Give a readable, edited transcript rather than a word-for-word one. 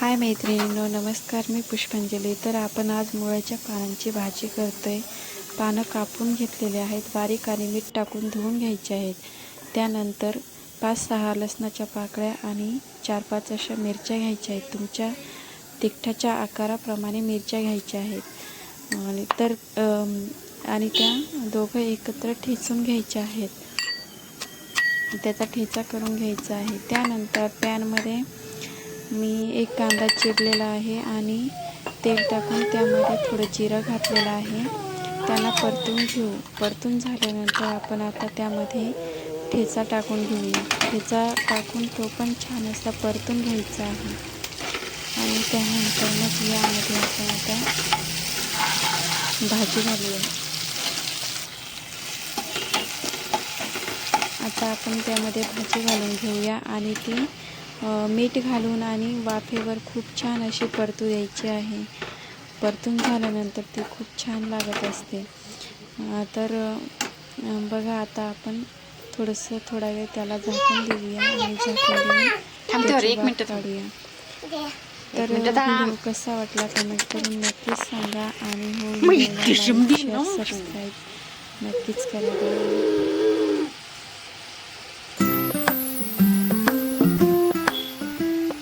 हाय मैत्रिणींनो, नमस्कार. मी पुष्पांजली. तर आपण आज मुळ्याच्या पानांची भाजी करतोय. पानं कापून घेतलेले आहेत, बारीक आणि मीठ टाकून धुवून घ्यायचे आहेत. त्यानंतर 5-6 लसणाच्या पाकळ्या आणि 4-5 अशा मिरच्या घ्यायच्या आहेत. तुमच्या तिखटाच्या आकाराप्रमाणे मिरच्या घ्यायच्या आहेत आणि त्या दोघं एकत्र ठेचून घ्यायच्या आहेत. त्याचा ठेचा करून घ्यायचा आहे. त्यानंतर पॅनमध्ये मी एक कांदा चिरलेला आहे आणि तेल टाकून त्यामध्ये थोडं जिरं घातलेलं आहे. त्याला परतून घेऊ. परतून झाल्यानंतर आपण आता त्यामध्ये ठेचा टाकून घेऊया. ठेचा टाकून तो पण छान असा परतून घ्यायचा आहे. आणि त्यानंतर मग यामध्ये आपण आता भाजी घालूया. आता आपण त्यामध्ये भाजी घालून घेऊया आणि ती मीठ घालून आणि वाफेवर खूप छान अशी परतू द्यायची आहे. परतून झाल्यानंतर ती खूप छान लागत असते. तर बघा, आता आपण थोडा वेळ त्याला झाकून देऊया आणि झाकून देऊन त्याची वाफ काढूया. तर व्हिडिओ कसा वाटला कमेंट करून नक्कीच सांगा आणि हो, सबस्क्राईब नक्कीच करा.